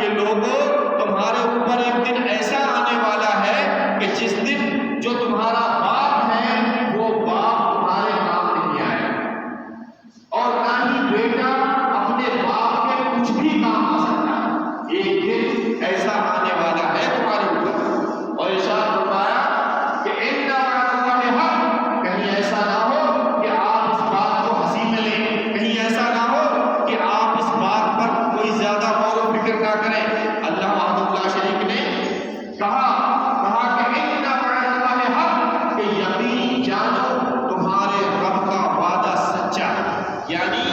کہ لوگوں تمہارے اوپر ایک دن ایسا آنے والا ہے کہ جس دن جو تمہارا باپ ہے وہ باپ تمہارے کام نہیں آئے گا، اور نہ ہی بیٹا اپنے باپ کے کچھ بھی کام آ سکتا ہے۔ ایک دن ایسا آنے والا ہے تمہارے اوپر۔ اور ارشاد فرمایا کہ ان وعد اللہ حق، کہیں ایسا نہ ہو کہ آپ اس بات کو ہنسی میں لیں، کہیں ایسا نہ ہو کہ آپ اس بات پر کوئی زیادہ غور و فکر نہ کریں۔ اللہ وحدہ لا شریک نے کہا کہ ان وعد اللہ حق، کہ یقین جانو تمہارے رب کا وعدہ سچا ہے، یعنی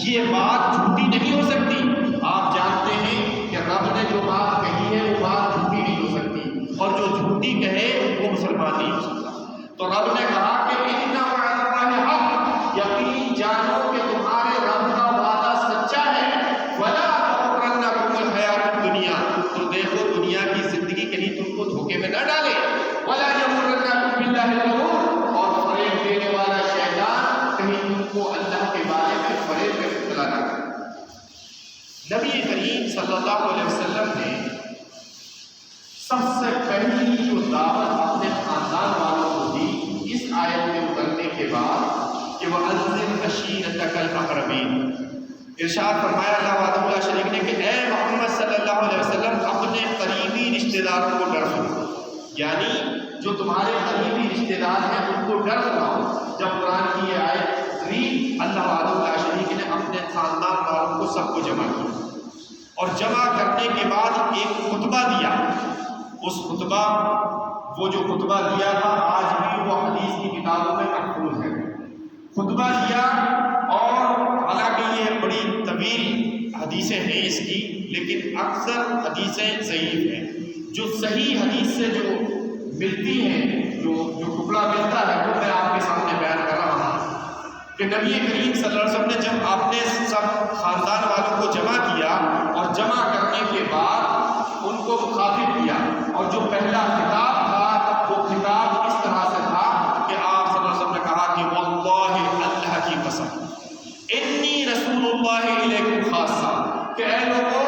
یہ بات جھوٹی نہیں ہو سکتی۔ آپ جانتے ہیں کہ رب نے جو بات کہی ہے وہ بات جھوٹی نہیں ہو سکتی، اور جو جھوٹی کہے وہ مسلمان نہیں ہو سکتا۔ تو رب نے کہا کہ ان وعد اللہ حق، یقین جانو کہ تمہارے رب کا وعدہ سچا ہے۔ ولا تغرنکم الحیات الدنیا، تو دیکھو دنیا کی زندگی کہیں تم کو دھوکے میں نہ ڈالے۔ ولا یغرنکم باللہ الغرور، اور فریب دینے والا شیطان کہیں تم کو اللہ کے بارے میں فریب میں مبتلا نہ کرے۔ نبی کریم صلی اللہ علیہ وسلم نے سب سے پہلی جو دعوت اپنے خاندان والوں کو دی اس آیت میں اترنے کے بعد کہ وَأَنذِرْ عَشِيرَتَكَ الْأَقْرَبِينَ، ارشاد فرمایا اللہ وحدہ لا شریک نے کہ اے محمد صلی اللہ علیہ وسلم اپنے قریبی رشتہ داروں کو ڈر سناؤ، یعنی جو تمہارے قریبی رشتہ دار ہیں ان کو ڈر سناؤ۔ جب قرآن کی یہ آیت اتری اللہ وحدہ لا شریک نے اپنے خاندان والوں کو سب کو جمع کیا، اور جمع کرنے کے بعد ایک خطبہ دیا۔ اس خطبہ، وہ جو خطبہ دیا تھا آج بھی وہ حدیث کی کتابوں میں محفوظ ہے۔ خطبہ دیا، اور حالانکہ یہ بڑی طویل حدیثیں ہیں اس کی، لیکن اکثر حدیثیں ضعیف ہیں۔ جو صحیح حدیث سے جو ملتی ہیں، جو ٹکڑا ملتا ہے وہ میں آپ کے سامنے بیان کر رہا ہوں کہ نبی کریم صلی اللہ علیہ وسلم نے جب آپ نے سب خاندان والوں کو جمع کیا، اور جمع کرنے کے بعد ان کو مخاطب کیا، اور جو پہلا خطاب تھا وہ خطاب اس طرح سے تھا کہ آپ صلی اللہ علیہ وسلم نے کہا کہ واللہ، اللہ کی قسم، انی رسول اللہ علیکم خاصہ، کہ اے لوگوں،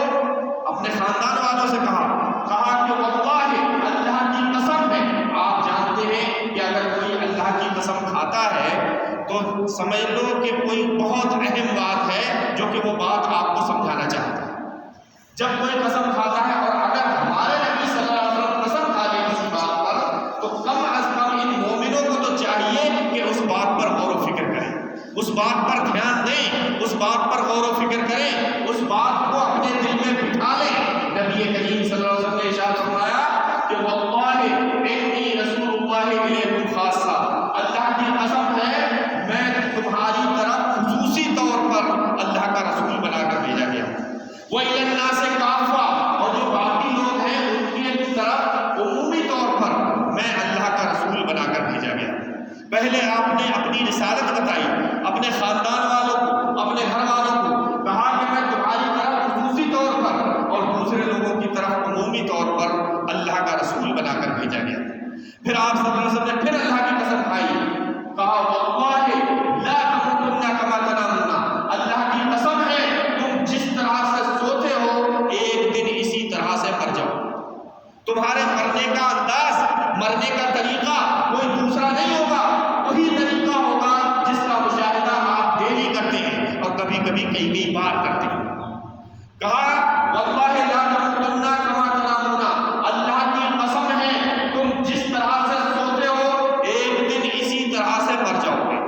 اپنے خاندان والوں سے کہا کہ واللہ، اللہ کی قسم ہے۔ آپ جانتے ہیں کہ اگر کوئی اللہ کی قسم کھاتا ہے تو سمجھ لو کہ کوئی بہت اہم بات ہے جو کہ وہ بات آپ کو سمجھانا چاہتا ہے۔ جب کوئی قسم کھاتا ہے، اور اگر ہمارے نبی صلی اللہ علیہ وسلم قسم کھا لیں کسی بات پر، تو کم از کم ان مومنوں کو تو چاہیے کہ اس بات پر غور و فکر کریں، اس بات پر دھیان دیں، اس بات پر غور و فکر کریں، اس بات کو اپنے دل میں بٹھا لیں۔ نبی کریم صلی اللہ علیہ وسلم نے ارشاد فرمایا کہ واللہ انی رسول اللہ علیکم خاصہ، اللہ کی قسم ہے میں تمہاری طرف خصوصی طور پر اللہ کا رسول بنا کر بھیجا گیا ہوں۔ وَإِلَى النَّاسِ كَافَّةً، اور جو باقی لوگ ہیں ان کی طرف عمومی طور پر میں اللہ کا رسول بنا کر بھیجا گیا۔ پہلے آپ نے اپنی رسالت بتائی، اپنے خاندان والوں کو، اپنے گھر والوں کو کہا کہ میں تمہاری طرف خصوصی طور پر، اور دوسرے لوگوں کی طرف عمومی طور پر اللہ کا رسول بنا کر بھیجا گیا۔ پھر آپ صلی اللہ علیہ وسلم نے پھر اللہ کی قسم کھائی، کہا واللہ لا تموتن کما تنامون، اللہ کی قسم ہے تم جس طرح سے سوتے ہو ایک دن اسی طرح سے مر جاؤ۔ تمہارے مرنے کا انداز، مرنے کا طریقہ کوئی دوسرا نہیں ہوگا، وہی طریقہ ہوگا جس کا مشاہدہ آپ ڈیلی کرتے ہیں، اور کبھی کبھی کئی بار کرتے ہیں۔ کہا واللہ لا تموتن کما تنامون، اللہ کی قسم ہے تم جس طرح سے سوتے ہو ایک دن اسی طرح سے مر جاؤ گے۔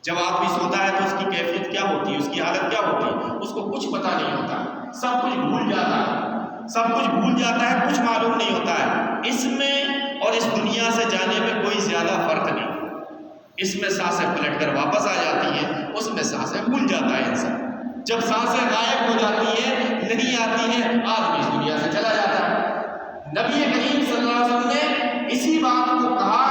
جب آدمی سوتا ہے تو اس کی کیفیت کیا ہوتی ہے، اس کی حالت کیا ہوتی ہے، اس کو کچھ پتہ نہیں ہوتا، سب کچھ بھول جاتا ہے، سب کچھ بھول جاتا ہے، کچھ معلوم نہیں ہوتا ہے۔ اس میں اور اس دنیا سے جانے میں کوئی زیادہ فرق نہیں، اس میں سانسیں پلٹ کر واپس آ جاتی ہیں، اس میں سانسیں بھول جاتا ہے انسان۔ جب سانسیں غائب ہو جاتی ہیں، نہیں آتی ہیں، آدمی اس دنیا سے چلا جاتا ہے۔ نبی کریم صلی اللہ علیہ وسلم نے اسی بات کو کہا